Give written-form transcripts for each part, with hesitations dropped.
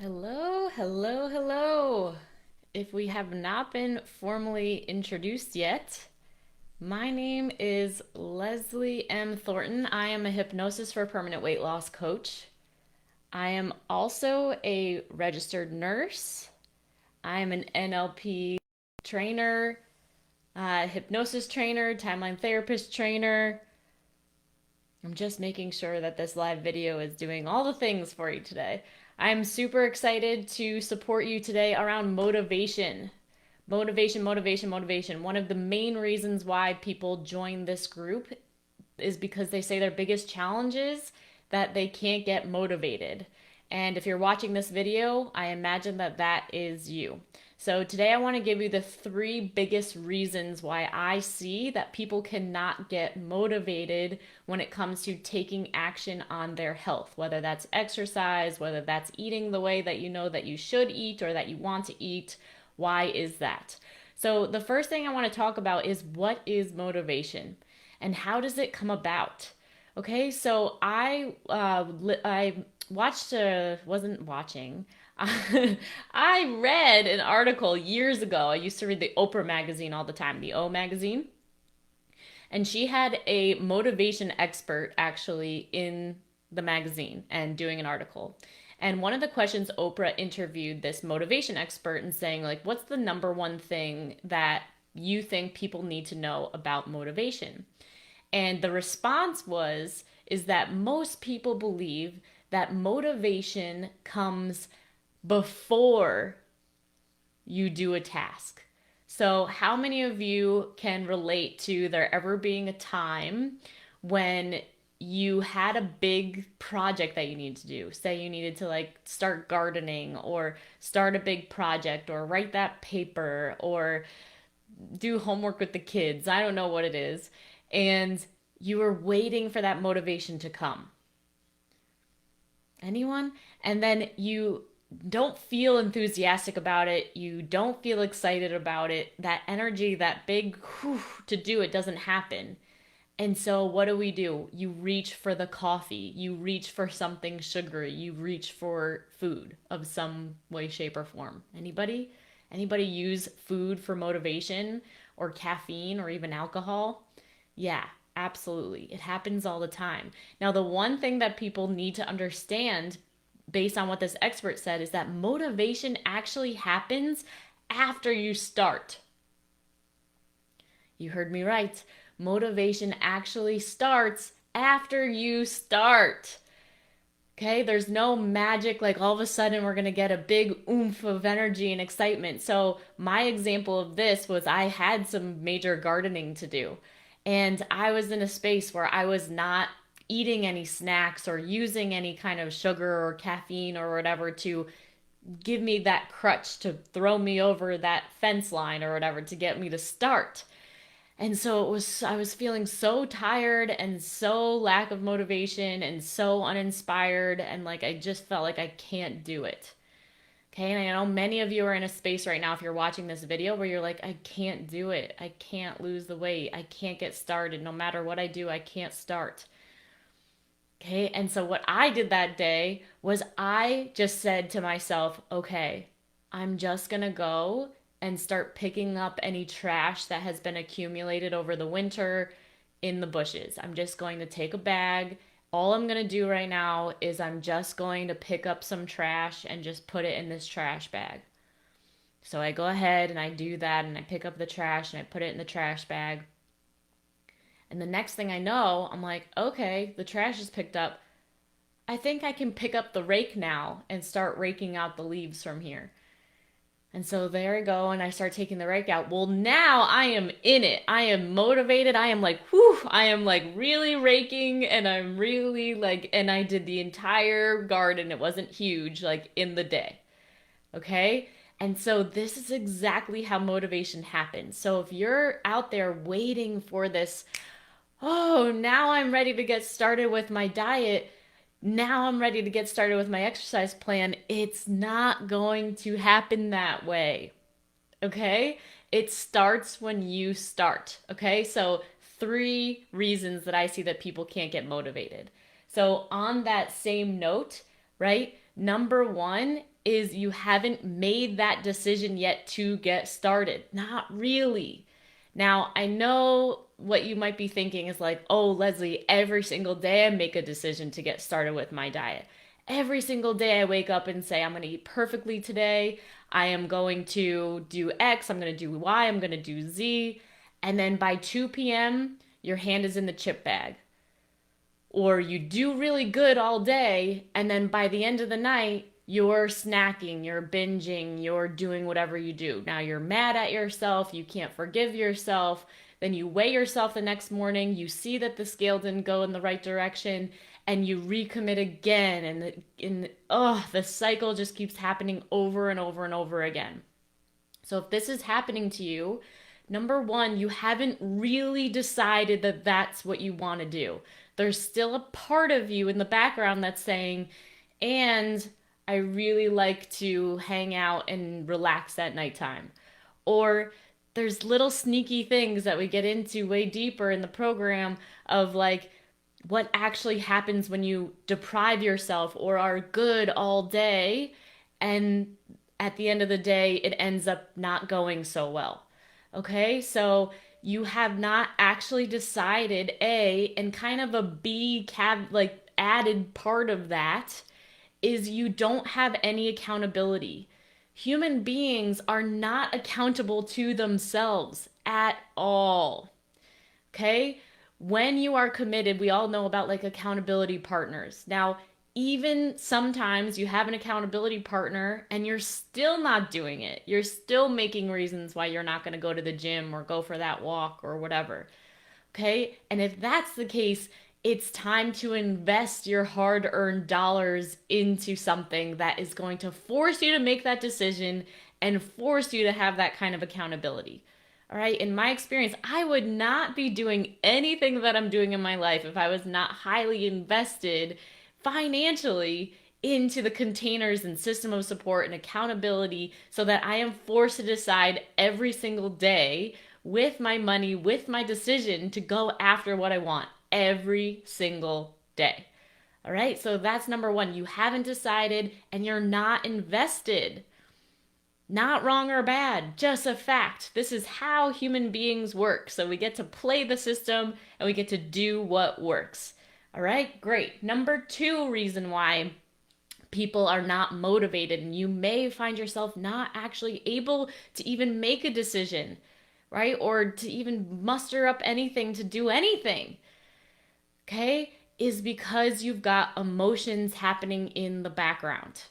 Hello, hello, hello. If we have not been formally introduced yet, my name is Leslie M. Thornton. I am a hypnosis for permanent weight loss coach. I am also a registered nurse. I am an NLP trainer, hypnosis trainer, timeline therapist trainer. I'm just making sure that this live video is doing all the things for you today. I'm super excited to support you today around motivation. Motivation, motivation, motivation. One of the main reasons why people join this group is because they say their biggest challenge is that they can't get motivated. And if you're watching this video, I imagine that that is you. So today I want to give you the three biggest reasons why I see that people cannot get motivated when it comes to taking action on their health, whether that's exercise, whether that's eating the way that you know that you should eat or that you want to eat. Why is that? So the first thing I want to talk about is what is motivation and how does it come about? Okay, so I watched wasn't watching. I read an article years ago. I used to read the Oprah magazine all the time, the O magazine, and she had a motivation expert actually in the magazine and doing an article. And one of the questions, Oprah interviewed this motivation expert and saying, like, what's the number one thing that you think people need to know about motivation? And the response is that most people believe that motivation comes before you do a task. So, how many of you can relate to there ever being a time when you had a big project that you needed to do? Say you needed to like start gardening or start a big project or write that paper or do homework with the kids. I don't know what it is. And you were waiting for that motivation to come. Anyone? And then you don't feel enthusiastic about it. You don't feel excited about it. That energy, that big whew, to do it doesn't happen. And so what do? You reach for the coffee. You reach for something sugary. You reach for food of some way, shape, or form. Anybody? Anybody use food for motivation or caffeine or even alcohol? Yeah, absolutely. It happens all the time. Now, the one thing that people need to understand based on what this expert said is that motivation actually happens after you start. You heard me right. Motivation actually starts after you start. Okay, there's no magic like all of a sudden we're going to get a big oomph of energy and excitement. So, my example of this was I had some major gardening to do, and I was in a space where I was not eating any snacks or using any kind of sugar or caffeine or whatever to give me that crutch to throw me over that fence line or whatever to get me to start. And so I was feeling so tired and so lack of motivation and so uninspired. And like, I just felt like I can't do it. Okay. And I know many of you are in a space right now, if you're watching this video, where you're like, I can't do it. I can't lose the weight. I can't get started. No matter what I do, I can't start. Okay. And so what I did that day was I just said to myself, okay, I'm just going to go and start picking up any trash that has been accumulated over the winter in the bushes. I'm just going to take a bag. All I'm going to do right now is I'm just going to pick up some trash and just put it in this trash bag. So I go ahead and I do that and I pick up the trash and I put it in the trash bag. And the next thing I know, I'm like, okay, the trash is picked up. I think I can pick up the rake now and start raking out the leaves from here. And so there I go, and I start taking the rake out. Well, now I am in it. I am motivated. I am like, whew, I am like really raking, and I'm really like, and I did the entire garden. It wasn't huge, like in the day. Okay? And so this is exactly how motivation happens. So if you're out there waiting for this, oh, now I'm ready to get started with my diet. Now I'm ready to get started with my exercise plan. It's not going to happen that way. Okay? It starts when you start. Okay? So, three reasons that I see that people can't get motivated. So, on that same note, right? Number one is you haven't made that decision yet to get started. Not really. Now, I know what you might be thinking is like, oh, Leslie, every single day I make a decision to get started with my diet. Every single day I wake up and say, I'm going to eat perfectly today. I am going to do X. I'm going to do Y. I'm going to do Z. And then by 2 p.m., your hand is in the chip bag. Or you do really good all day, and then by the end of the night, you're snacking, you're binging, you're doing whatever you do. Now you're mad at yourself, you can't forgive yourself. Then you weigh yourself the next morning, you see that the scale didn't go in the right direction, and you recommit again. The cycle just keeps happening over and over and over again. So if this is happening to you, number one, you haven't really decided that that's what you want to do. There's still a part of you in the background that's saying, and I really like to hang out and relax at nighttime. Or there's little sneaky things that we get into way deeper in the program of like what actually happens when you deprive yourself or are good all day, and at the end of the day, it ends up not going so well. Okay, so you have not actually decided and kind of a added part of that is you don't have any accountability. Human beings are not accountable to themselves at all. Okay? When you are committed, we all know about like accountability partners. Now, even sometimes you have an accountability partner and you're still not doing it. You're still making reasons why you're not going to go to the gym or go for that walk or whatever. Okay? And if that's the case, it's time to invest your hard-earned dollars into something that is going to force you to make that decision and force you to have that kind of accountability. All right? In my experience, I would not be doing anything that I'm doing in my life if I was not highly invested financially into the containers and system of support and accountability so that I am forced to decide every single day with my money, with my decision to go after what I want every single day. All right, so that's number one. You haven't decided and you're not invested. Not wrong or bad, just a fact. This is how human beings work. So we get to play the system and we get to do what works. All right, great. Number two reason why people are not motivated and you may find yourself not actually able to even make a decision, right? Or to even muster up anything to do anything, okay, is because you've got emotions happening in the background.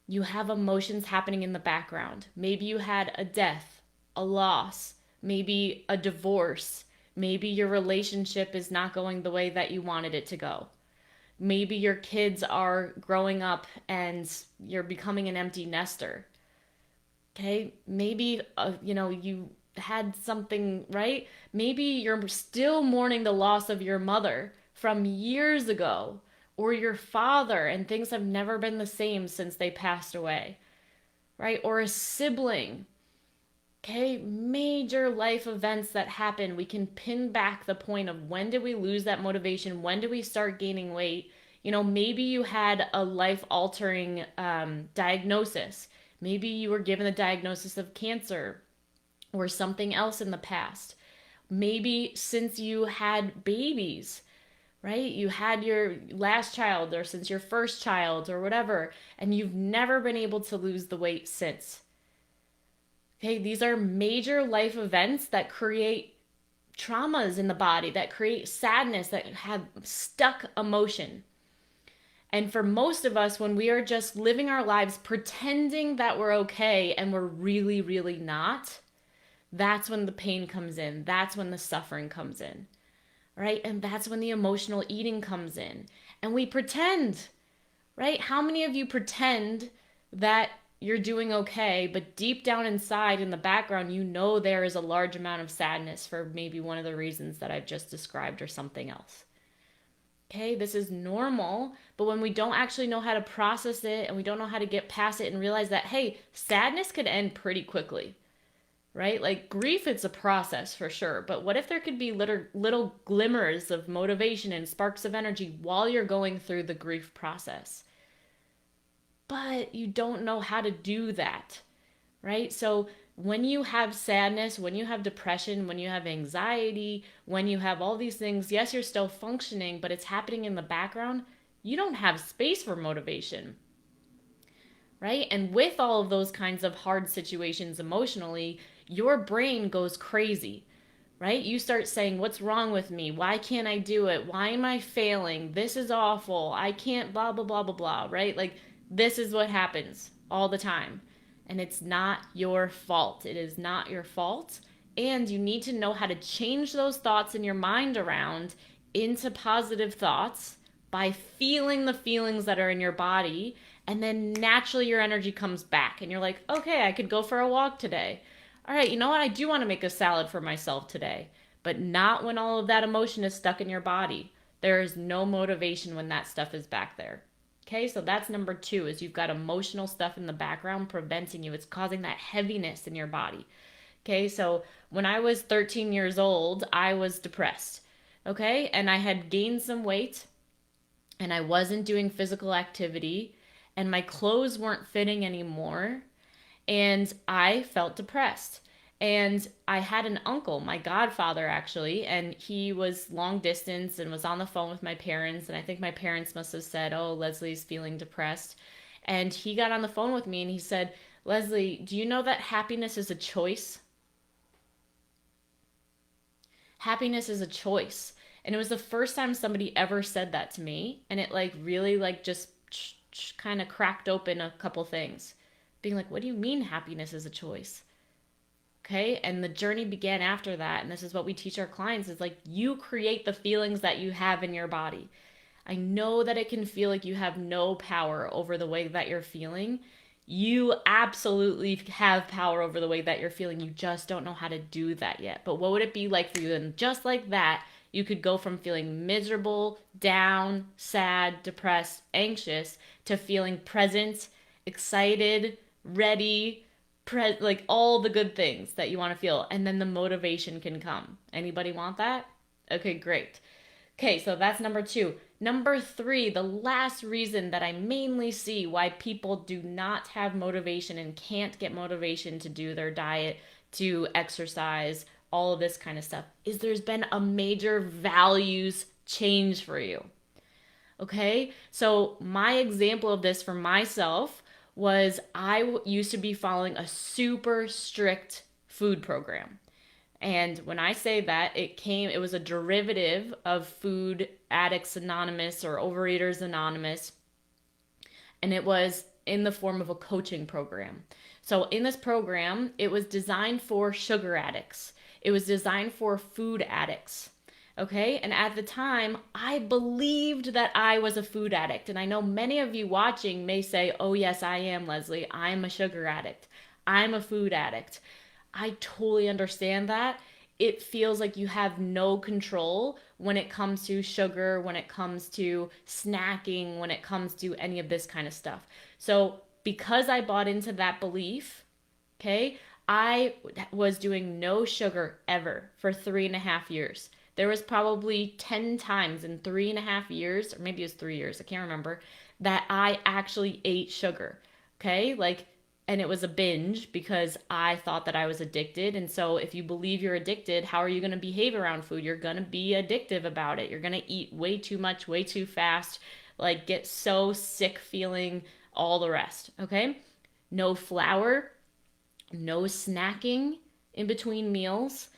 You have emotions happening in the background. Maybe you had a death, a loss, maybe a divorce. Maybe your relationship is not going the way that you wanted it to go. Maybe your kids are growing up and you're becoming an empty nester. Okay? Maybe, you had something, right? Maybe you're still mourning the loss of your mother from years ago or your father and things have never been the same since they passed away, right? Or a sibling. Okay, major life events that happen, we can pin back the point of when did we lose that motivation? When did we start gaining weight? Maybe you had a life-altering diagnosis. Maybe you were given a diagnosis of cancer or something else in the past. Maybe since you had babies, right? You had your last child or since your first child or whatever, and you've never been able to lose the weight since. Okay, these are major life events that create traumas in the body, that create sadness, that have stuck emotion. And for most of us, when we are just living our lives pretending that we're okay and we're really, really not, that's when the pain comes in. That's when the suffering comes in, right? And that's when the emotional eating comes in. And we pretend, right? How many of you pretend that you're doing okay, but deep down inside in the background, there is a large amount of sadness for maybe one of the reasons that I've just described or something else. Okay, this is normal, but when we don't actually know how to process it and we don't know how to get past it and realize that, hey, sadness could end pretty quickly, right? Like grief, it's a process for sure, but what if there could be little glimmers of motivation and sparks of energy while you're going through the grief process? but you don't know how to do that, right? So when you have sadness, when you have depression, when you have anxiety, when you have all these things, yes, you're still functioning, but it's happening in the background. You don't have space for motivation, right? And with all of those kinds of hard situations emotionally, your brain goes crazy, right? You start saying, what's wrong with me? Why can't I do it? Why am I failing? This is awful. I can't, blah, blah, blah, blah, blah, right? Like, this is what happens all the time. And it's not your fault. It is not your fault. And you need to know how to change those thoughts in your mind around into positive thoughts by feeling the feelings that are in your body. And then naturally your energy comes back. And you're like, okay, I could go for a walk today. All right, you know what? I do want to make a salad for myself today, but not when all of that emotion is stuck in your body. There is no motivation when that stuff is back there. Okay, so that's number 2 is you've got emotional stuff in the background preventing you. It's causing that heaviness in your body. Okay, so when I was 13 years old, I was depressed. Okay, and I had gained some weight and I wasn't doing physical activity and my clothes weren't fitting anymore and I felt depressed. And I had an uncle, my godfather actually, and he was long distance and was on the phone with my parents. And I think my parents must have said, oh, Leslie's feeling depressed. And he got on the phone with me and he said, Leslie, do you know that happiness is a choice? Happiness is a choice. And it was the first time somebody ever said that to me. And it like really like just kind of cracked open a couple things. Being like, what do you mean happiness is a choice? Okay, and the journey began after that, and this is what we teach our clients is like you create the feelings that you have in your body. I know that it can feel like you have no power over the way that you're feeling. You absolutely have power over the way that you're feeling. You just don't know how to do that yet. But what would it be like for you? And just like that, you could go from feeling miserable, down, sad, depressed, anxious to feeling present, excited, ready, like all the good things that you want to feel, and then the motivation can come. Anybody want that? Okay, great. Okay, so that's number 2. Number 3, the last reason that I mainly see why people do not have motivation and can't get motivation to do their diet, to exercise, all of this kind of stuff, is there's been a major values change for you. Okay, so my example of this for myself was I used to be following a super strict food program. And when I say that, it was a derivative of Food Addicts Anonymous or Overeaters Anonymous. And it was in the form of a coaching program. So in this program, it was designed for sugar addicts. It was designed for food addicts. Okay, and at the time, I believed that I was a food addict. And I know many of you watching may say, oh, yes, I am, Leslie. I'm a sugar addict. I'm a food addict. I totally understand that. It feels like you have no control when it comes to sugar, when it comes to snacking, when it comes to any of this kind of stuff. So, because I bought into that belief, okay, I was doing no sugar ever for 3.5 years. There was probably 10 times in 3.5 years, or maybe it was 3 years, I can't remember, that I actually ate sugar. Okay, like, and it was a binge because I thought that I was addicted. And so if you believe you're addicted, how are you going to behave around food? You're going to be addictive about it. You're going to eat way too much, way too fast, like get so sick feeling, all the rest. Okay, no flour, no snacking in between meals.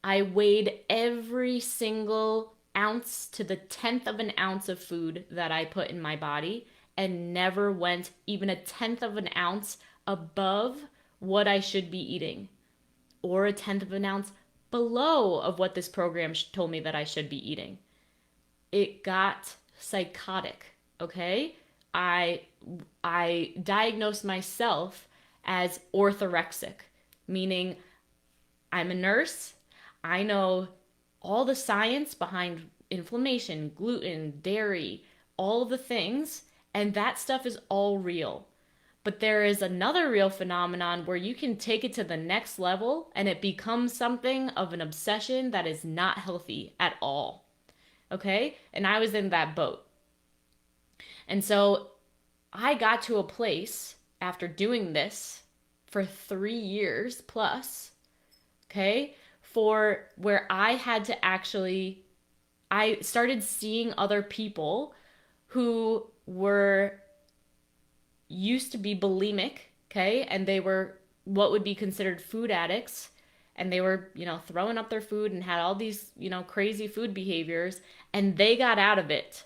I weighed every single ounce to the 10th of an ounce of food that I put in my body and never went even a 10th of an ounce above what I should be eating or a 10th of an ounce below of what this program told me that I should be eating. It got psychotic, okay? I diagnosed myself as orthorexic, meaning I'm a nurse. I know all the science behind inflammation, gluten, dairy, all the things, and that stuff is all real. But there is another real phenomenon where you can take it to the next level and it becomes something of an obsession that is not healthy at all. Okay? And I was in that boat. And so I got to a place after doing this for 3 years plus, okay, for where I had to actually, I started seeing other people who were used to be bulimic, okay, and they were what would be considered food addicts, and they were, throwing up their food and had all these, crazy food behaviors, and they got out of it,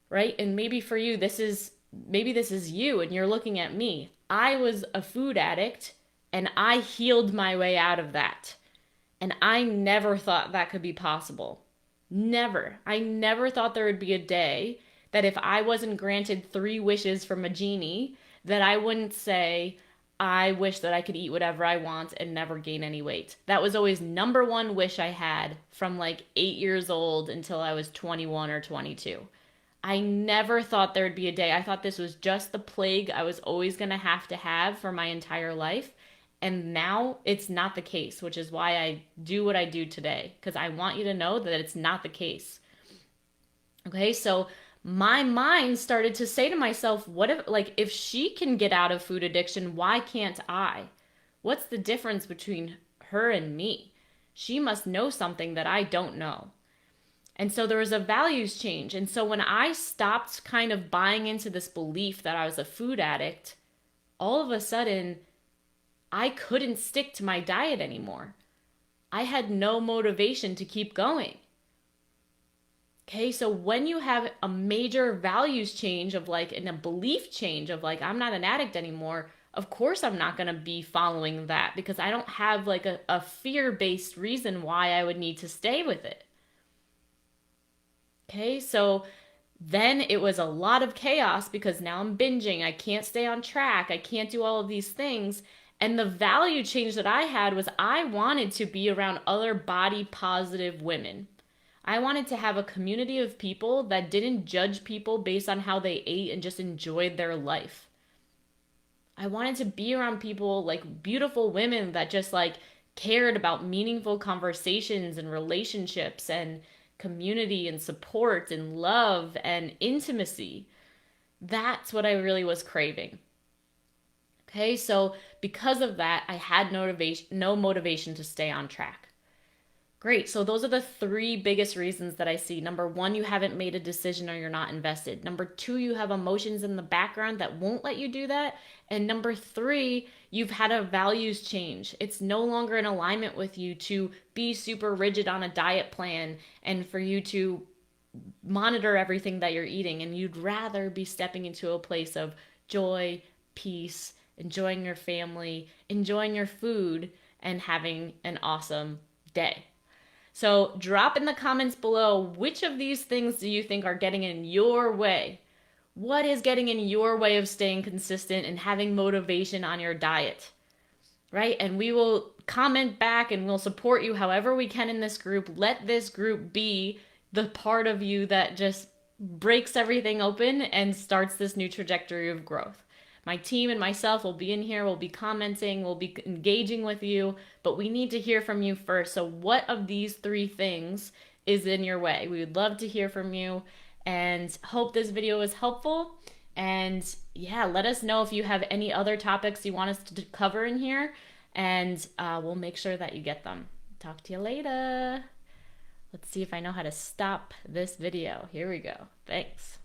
right? And maybe for you, maybe this is you, and you're looking at me. I was a food addict, and I healed my way out of that. And I never thought that could be possible. Never. I never thought there would be a day that if I wasn't granted 3 wishes from a genie, that I wouldn't say, I wish that I could eat whatever I want and never gain any weight. That was always number one wish I had from like 8 years old until I was 21 or 22. I never thought there would be a day. I thought this was just the plague I was always going to have for my entire life. And now it's not the case, which is why I do what I do today, because I want you to know that it's not the case. Okay, so my mind started to say to myself, what if, like, if she can get out of food addiction, why can't I? What's the difference between her and me? She must know something that I don't know. And so there was a values change. And so when I stopped kind of buying into this belief that I was a food addict, all of a sudden, I couldn't stick to my diet anymore. I had no motivation to keep going. Okay, so when you have a major values change of like, and a belief change of like, I'm not an addict anymore, of course I'm not going to be following that because I don't have like a fear-based reason why I would need to stay with it. Okay, so then it was a lot of chaos because now I'm binging. I can't stay on track. I can't do all of these things. And the value change that I had was I wanted to be around other body positive women. I wanted to have a community of people that didn't judge people based on how they ate and just enjoyed their life. I wanted to be around people like beautiful women that just like cared about meaningful conversations and relationships and community and support and love and intimacy. That's what I really was craving. Okay, so because of that, I had no motivation to stay on track. Great. So those are the 3 biggest reasons that I see. Number 1, you haven't made a decision or you're not invested. Number 2, you have emotions in the background that won't let you do that. And number 3, you've had a values change. It's no longer in alignment with you to be super rigid on a diet plan and for you to monitor everything that you're eating. And you'd rather be stepping into a place of joy, peace, enjoying your family, enjoying your food, and having an awesome day. So drop in the comments below, which of these things do you think are getting in your way? What is getting in your way of staying consistent and having motivation on your diet? Right? And we will comment back and we'll support you however we can in this group. Let this group be the part of you that just breaks everything open and starts this new trajectory of growth. My team and myself will be in here, we'll be commenting, we'll be engaging with you, but we need to hear from you first. So what of these 3 things is in your way? We would love to hear from you and hope this video was helpful. And yeah, let us know if you have any other topics you want us to cover in here, and we'll make sure that you get them. Talk to you later. Let's see if I know how to stop this video. Here we go. Thanks.